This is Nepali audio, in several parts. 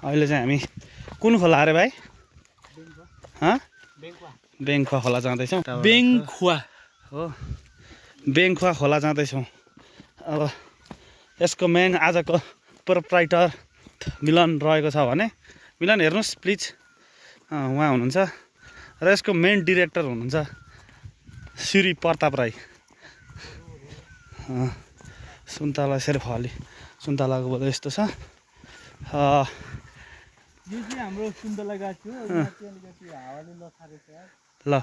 अहिले चाहिँ हामी कुन खोला अरे भाइ? बेङखुवा खोला जाँदैछौँ। बेङखुवा हो, बेङखुवा खोला जाँदैछौँ। अब यसको मेन आजको प्रोप्राइटर मिलन रहेको छ भने मिलन हेर्नुहोस् प्लिज, उहाँ हुनुहुन्छ। र यसको मेन डिरेक्टर हुनुहुन्छ श्री प्रताप राई। सुन्तला यसरी फली, सुन्तलाको बोल यस्तो छ। यो चाहिँ हाम्रो सुन्तला गाछ हो। अलिकति हावाले लथारेछ यार। ल,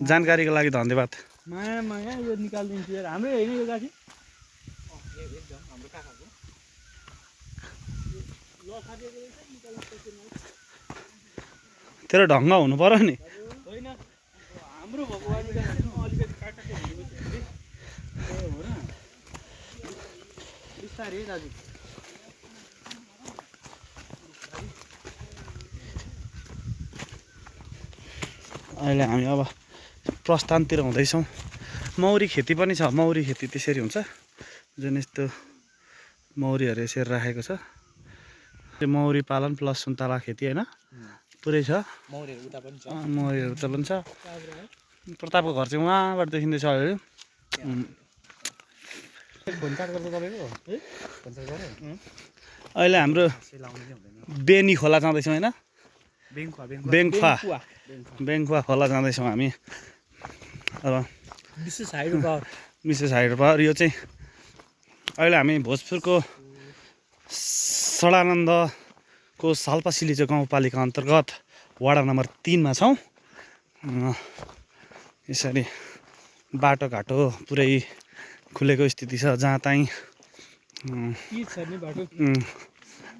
जानकारीको लागि धन्यवाद। माया माया यो निकालिदिन्छु यार। हाम्रै होइन यो गाछी? एकदम हाम्रो काकाको। लथारेको रहेछ, निकाल्नु सकेन। तेरो ढङ्ग हुनु पर्यो नि। होइन, हाम्रो भगवानी गाछ अलिकति काकाको हुनुपर्छ। ए हो र, बिस्तारै दाजु। अहिले हामी अब प्रस्थानतिर हुँदैछौँ। मौरी खेती पनि छ। मौरी खेती त्यसरी हुन्छ, जुन यस्तो मौरीहरू यसरी राखेको छ। मौरी पालन प्लस सुन्तला खेती होइन, पुरै छ। मौरीहरू उता पनि छ। मौरीहरू उता पनि छ। प्रतापको घर चाहिँ उहाँबाट देखिँदैछ अहिले। अहिले हाम्रो बेनी खोला जाँदैछौँ होइन? बेङखुवा खोला जाँदैछौँ हामी। अब विशेष हाइड्रो पावर यो चाहिँ अहिले हामी भोजपुरको सडानन्दको साल्पासिलिचो गाउँपालिका अन्तर्गत वडा नम्बर 3 मा छौँ। यसरी बाटोघाटो पुरै खुलेको स्थिति छ। जहाँ चाहिँ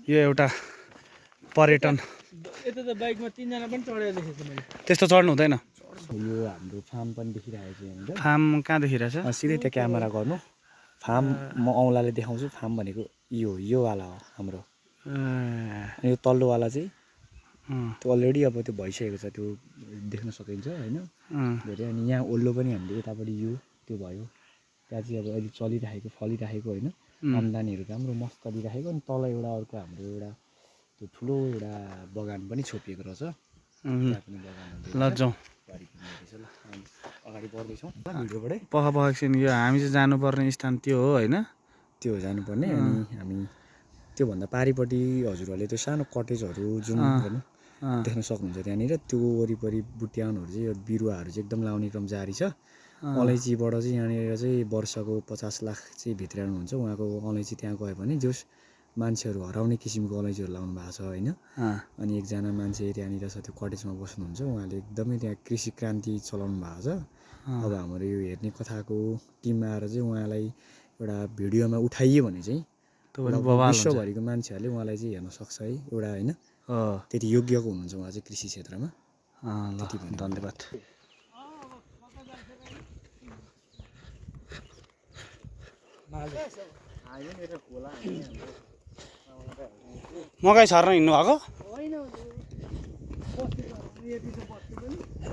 यो एउटा पर्यटन। यता त बाइकमा 3 जना पनि चढेर देखेको छु मैले। त्यस्तो चढ्नु हुँदैन। यो हाम्रो फार्म पनि देखिरहेको छ यहाँनिर। फार्म कहाँ देखिरहेछ? सिधै त्यो क्यामेरा गर्नु। फार्म म औँलाले देखाउँछु। फार्म भनेको यो वाला हो हाम्रो। यो तल्लोवाला चाहिँ त्यो अलरेडी अब त्यो भइसकेको छ, त्यो देख्न सकिन्छ होइन धेरै। अनि यहाँ ओल्लो पनि हामीले यतापट्टि यो त्यो भयो, त्यहाँ चाहिँ अब अहिले चलिराखेको फलिराखेको होइन, आम्दानीहरू राम्रो मस्त दिइराखेको। अनि तल एउटा अर्को हाम्रो एउटा त्यो ठुलो एउटा बगान पनि छोपिएको रहेछ। त्यहाँ पनि बगानहरू ल जाउँ, अगाडि बढ्दैछौँ भिडियोबाटै। पख एकछिन। यो हामी चाहिँ जानुपर्ने स्थान त्यो हो होइन? त्यो जानुपर्ने। अनि हामी त्योभन्दा पारिपट्टि हजुरहरूले त्यो सानो कटेजहरू जुन हेर्नु देख्न सक्नुहुन्छ त्यहाँनिर, त्यो वरिपरि बुट्यानहरू चाहिँ यो बिरुवाहरू चाहिँ एकदम लाउने क्रम जारी छ। अलैँचीबाट चाहिँ यहाँनिर चाहिँ वर्षको 50 लाख चाहिँ भित्राउनुहुन्छ उहाँको अलैँची। त्यहाँ गयो भने जस मान्छेहरू हराउने किसिमको अलैँचीहरू लाउनु भएको छ होइन। अनि एकजना मान्छे त्यहाँनिर छ, त्यो कटेजमा बस्नुहुन्छ। उहाँले एकदमै त्यहाँ कृषि क्रान्ति चलाउनु भएको छ। अब हाम्रो यो हेर्ने कथाको टिममा आएर चाहिँ उहाँलाई एउटा भिडियोमा उठाइयो भने चाहिँ विश्वभरिको मान्छेहरूले उहाँलाई चाहिँ हेर्न सक्छ है एउटा होइन। त्यति योग्यको हुनुहुन्छ उहाँ चाहिँ कृषि क्षेत्रमा। ल धन्यवाद। मकै छर्न हिँड्नु भएको?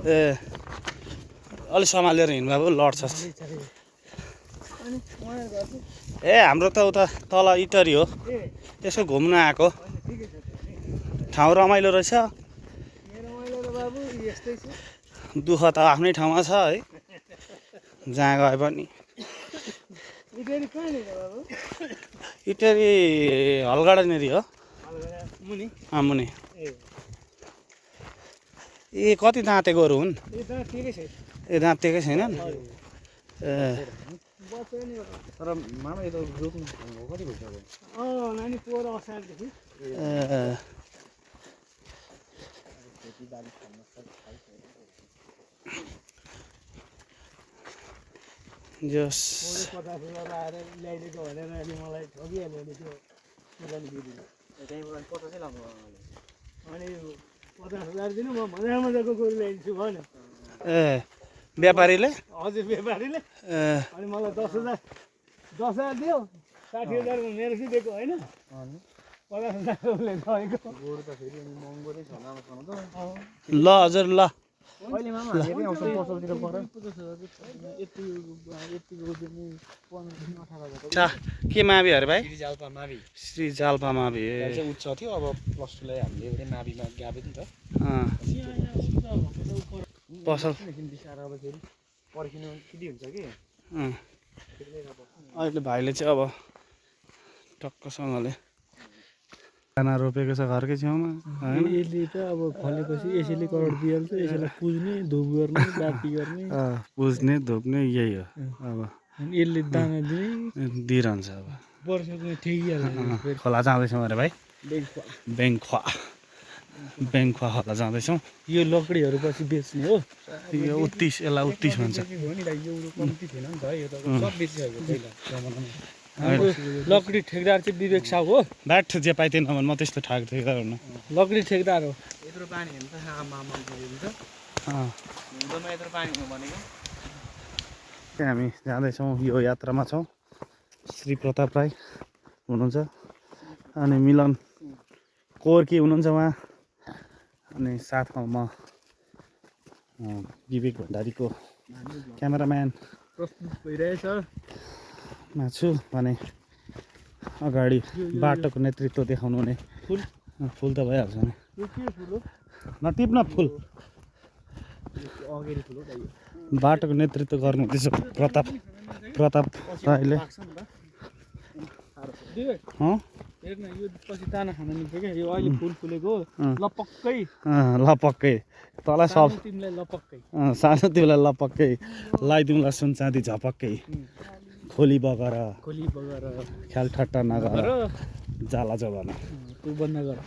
ए अलिक सम्हालेर हिँड्नु भएको, लड्छ। ए हाम्रो त उता तल इटरी हो, यसो घुम्न आएको। ठाउँ रमाइलो रहेछ। दुःख त आफ्नै ठाउँमा छ है, जहाँ गए पनि। इटरी हलगडानेरि हो, मुनि। ए कति दाँते गोरु हुन्? ए दाँतेकै छैनन्? ए तर मामा यो त रोप्नु कति भइसक्यो? नानी पोहोर असारदेखि। जस 50 लाएर ल्याइदिएको भनेर अहिले मलाई ठगिहाल्यो नि त्यो मेकानिक दिदीले। त्यहीँबाट 50 लाग्नु अनि 50,000 दिनु, म मजाको गोरु ल्याइदिन्छु भन्यो। ए व्यापारीले? हजुर व्यापारीले। अनि मलाई 10,000 दियो। 60,000 मेरो चाहिँ दिएको होइन, 50,000 उसले गएको। गोरु त फेरि महँगो नै छ होला त। ल हजुर ल। अहिले मामा हेरि आउँछ पसलतिर पर के मावि अरे भाइ? श्री जाल्पा मावि श्री जाल्पा मावि चाहिँ उच्च थियो अब प्लस 2 लाई हामीले माविमा गाबे नि त पसल बिसाएर अब फेरि पर्खिनु किदि हुन्छ कि अहिले भाइले चाहिँ अब टक्कसँगले खाना रोपेको छ घरकै छेउमा हैन? यसले त अब फलेपछि यसैले करोड दिइहाल्छ यसैलाई पुज्ने धुप गर्ने बाती गर्ने पुज्ने धोप्ने यही हो अब अनि यसले दाना दिने दिइरहन्छ अब वर्षको ठेकिहाल्छ खोला जाँदैछौँ अरे भाइ बेङ्खुवा खोला जाँदैछौँ यो लकडीहरू पछि बेच्ने हो यो उत्तिस यसलाई उत्तिस भन्छ कम्ती थिएन नि त यो त सब बेचिसक्यो पहिला जमानामा हाम्रो लकडी ठेकदार चाहिँ विवेक साहु हो ब्याट जे पाइ त्यही नभन् म त्यस्तो ठाक ठेक्दा हुन्न लकडी ठेकदार हो यत्रो पानी हेर्नु त आमामा हुन्छ हिउँदोमा यत्रो पानी हुनु भनेको हामी जाँदैछौँ यो यात्रामा छौँ श्री प्रताप राई हुनुहुन्छ अनि मिलन कोर्की हुनुहुन्छ उहाँ अनि साथमा म विवेक भण्डारीको क्यामेराम्यान प्रस्तुत भइरहेछ मा छु भने अगाडि बाटोको नेतृत्व देखाउनु हुने फुल त भइहाल्छ नि यो के फुल हो नटिप्न फुल अगाडि फुल हो बाटोको नेतृत्व गर्नुहुँदैछ प्रताप राईले हेर्न यो पछि दाना खान मिल्छ क्या यो अहिले फुल फुलेको लपक्कै लपक्कै तँलाई सब तिमीलाई लपक्कै सानो तिमीलाई लपक्कै लगाइदिउँला सुन चाँदी झपक्कै खोली बगर ख्याल ठट्टा नगर जाला जमाना तँ बन्द गर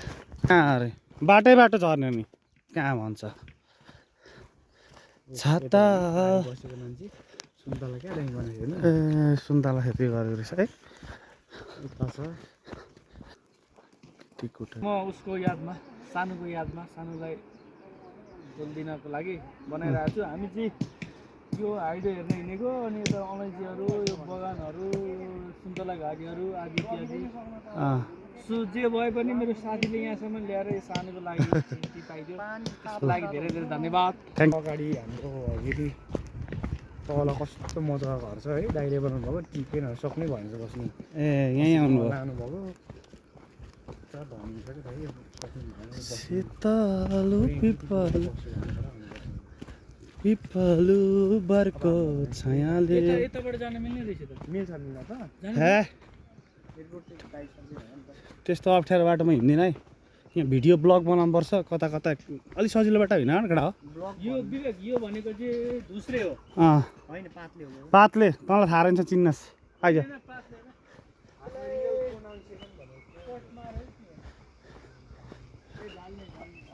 कहाँ अरे बाटो झर्ने नि कहाँ भन्छ छाता बसेको मान्छे सुन्तला क्या ल्याइ बनाएको होइन ए सुन्तला खेती गरेको रहेछ है म उसको यादमा सानोको सानोलाई बोल्दिनको लागि बनाइरहेको छु हामी चाहिँ यो हाइडो हेर्न हिँडेको अनि यता अलैँचीहरू यो बगानहरू सुन्तला घारीहरू आदि इत्यादि सो जे भए पनि मेरो साथीले यहाँसम्म ल्याएर यो सानोको लागि पाइदियो त्यसको लागि धेरै धेरै धन्यवाद अगाडि हाम्रो यदि तल कस्तो मजाको घर छ है दाइले बनाउनु भएको टिपेन सक्नै भएन बस्नु ए यहीँ आउनुभयो लानुभएको शीतलु पिपलु बर्को छायाले यताबाट जान मिल्ने रहेछ त मिल्छ मिल्न त हे त्यस्तो अप्ठ्यारो बाटोमा हिँड्दिनँ है यहाँ भिडियो ब्लग बनाउनु पर्छ कता कता अलिक सजिलो बाटो होइन केटा हो यो विवेक यो भनेको चाहिँ धुस्रे हो होइन पातले हो पातले तँलाई थाहा रहन्छ चिन्नस् आइज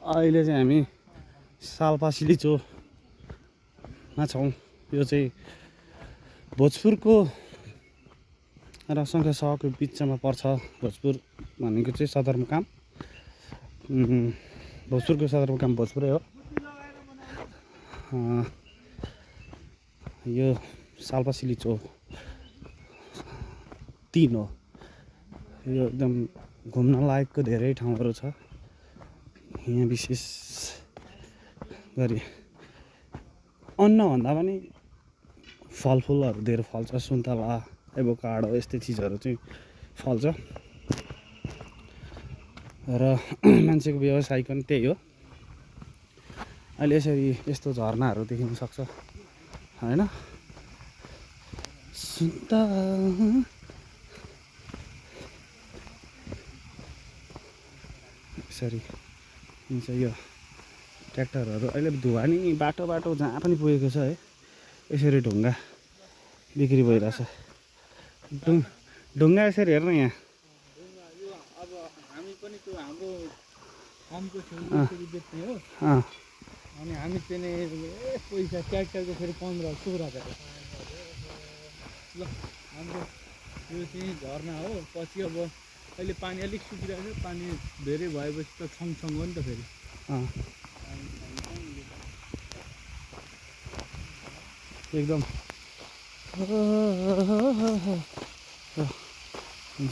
अहिले चाहिँ हामी साल्पा सिलिचोमा छौँ यो चाहिँ भोजपुरको र सङ्खुवासहको बिचमा पर्छ भोजपुर भनेको चाहिँ सदरमुकाम भोजपुरको सदरमुकाम भोजपुरै हो यो साल्पा सिलिचो 3 हो यो एकदम घुम्न लायकको धेरै ठाउँहरू छ यहाँ विशेष गरी अन्नभन्दा पनि फलफुलहरू धेरै फल्छ सुन्तला एभोकाडो यस्तै चिजहरू चाहिँ फल्छ र मान्छेको व्यवसाय पनि त्यही हो अहिले यसरी यस्तो झरनाहरू देखिन सक्छ हैन यसरी हुन्छ यो ट्र्याक्टरहरू अहिले धुवा नि बाटो जहाँ पनि पुगेको छ है यसरी ढुङ्गा बिक्री भइरहेछ ढुङ्गा यसरी हेर्न यहाँ अब हामी पनि त्यो हाम्रो फार्मको छेउमा बेच्ने हो अनि हामी चाहिँ पैसा ट्र्याक्टरको फेरि 15-16 ल हाम्रो यो चाहिँ झरना हो पछि अब अहिले पानी अलिक सुकिरहेको छ पानी धेरै भएपछि त छङछङ हो नि त फेरि एकदम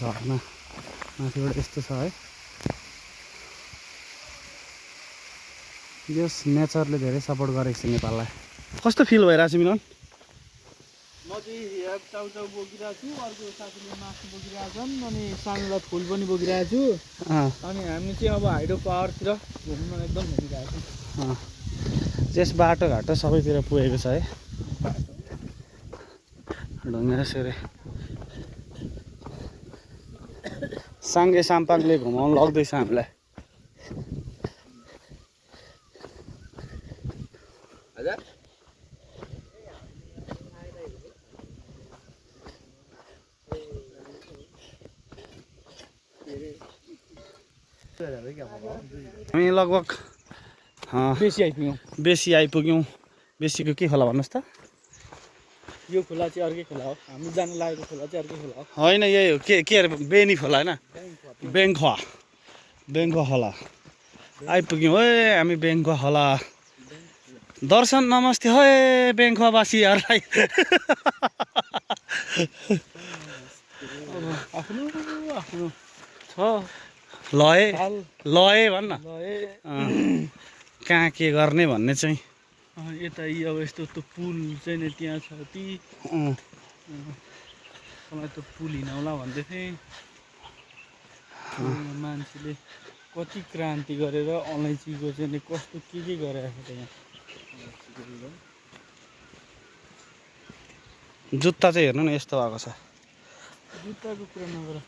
झरना माथिबाट यस्तो छ है यस नेचरले धेरै सपोर्ट गरेको छ नेपाललाई। कस्तो फिल भइरहेको छ मिलन? म चाहिँ चाउचाउ बोकिरहेको छु, अर्को साथीले मासु बोकिरहेछन्, अनि सानोलाई फुल पनि बोकिरहेको छु। अनि हामी चाहिँ अब हाइड्रो पावरतिर घुम्न एकदम हिँडिरहेको छौँ। त्यस बाटोघाटो सबैतिर पुगेको छ है, ढुङ्गा यसरी साङ्गे साम्पाङले घुमाउनु लाग्दैछ हामीलाई। हामी लगभग बेसी आइपुग्यौँ। बेसीको के खोला भन्नुहोस् त? यो खोला चाहिँ अर्कै खोला हो, हामी जान लागेको खोला चाहिँ अर्कै खोला हो। होइन यही हो, के अरे बेनी खोला होइन, बेङ्खुवा खोला आइपुग्यौँ है हामी। बेङ्खुवा खोला दर्शन नमस्ते है बेङ्खुवावासीहरूलाई। आफ्नो आफ्नो छ लए भन्न कहाँ के गर्ने भन्ने चाहिँ। यता अब यस्तो त्यो पुल चाहिँ नि त्यहाँ छ, ती मलाई त्यो पुल हिँडाउला भन्दै थिएँ। मान्छेले कति क्रान्ति गरेर अलैँचीको चाहिँ नि कस्तो के गरेको छ यहाँ। जुत्ता चाहिँ हेर्नु न यस्तो भएको छ। जुत्ताको कुरा नगर,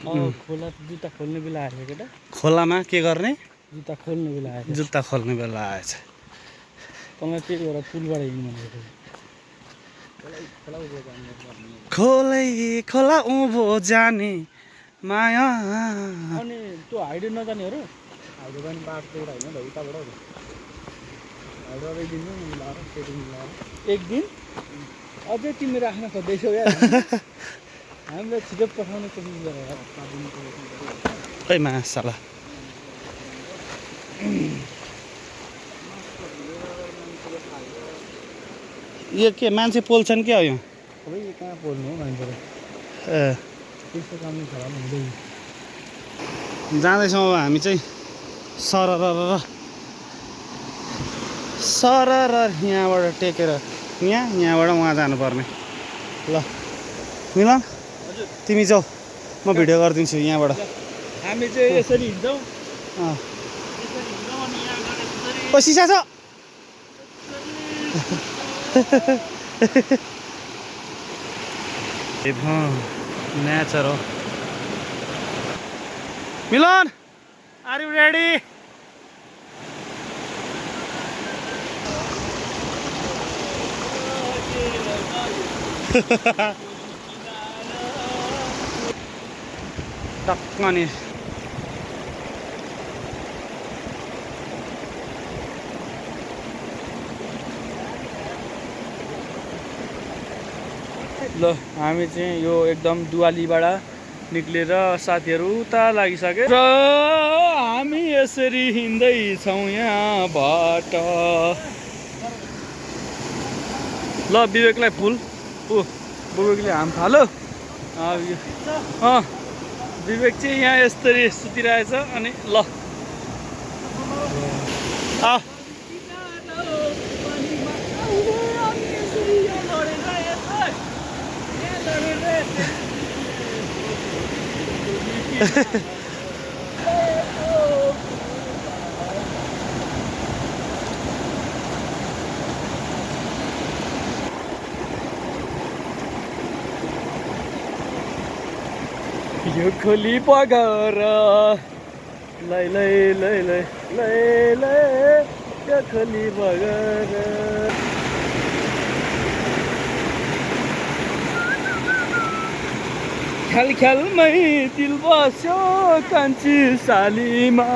खोला जुत्ता खोल्ने बेला आयो केटा। खोलामा के गर्ने? जुत्ता खोल्ने बेला आयो। जुत्ता खोल्ने बेला आएछ। तँलाई त्यही भएर पुलबाट हिँड्नु भनेको। खोला उँभो जाने माया। अनि त्यो हाइडे नजानेहरू हाइडे पनि बाटो एउटा होइन त उताबाट हाइडे एक दिन मिलाएर सेटिङ मिलाएर एक दिन अझै तिमी राख्न खोज्दैछौ या। हामीलाई छिटो पठाउने कोसिस गरेर खै मासाला यो के मान्छे पोल्छन् क्या यो? सबै कहाँ पोल्नु हो मान्छेले, त्यस्तो काम खराब हुँदैन। जाँदैछौँ अब हामी चाहिँ सरर यहाँबाट टेकेर यहाँबाट उहाँ जानुपर्ने। ल मिलन तिमी जाऊ, म भिडियो गरिदिन्छु यहाँबाट। हामी चाहिँ यसरी हिँड्छौँ। ओ सिसा छ। नेचर हो। मिलन आर यु रेडी? टक्क नि ल हामी चाहिँ यो एकदम दुवालीबाट निक्लेर साथीहरू उता लागिसके र हामी यसरी हिँड्दैछौँ यहाँबाट। ल विवेकलाई फुल विवेकले हाम थाल्यो। विवेक चाहिँ यहाँ यसरी सुतिरहेछ। अनि ल यो खोली पगर लै लै लै लै लै लै यो खोली पगर ख्याल ख्यालमै दिल बस्यो कान्छी सालीमा।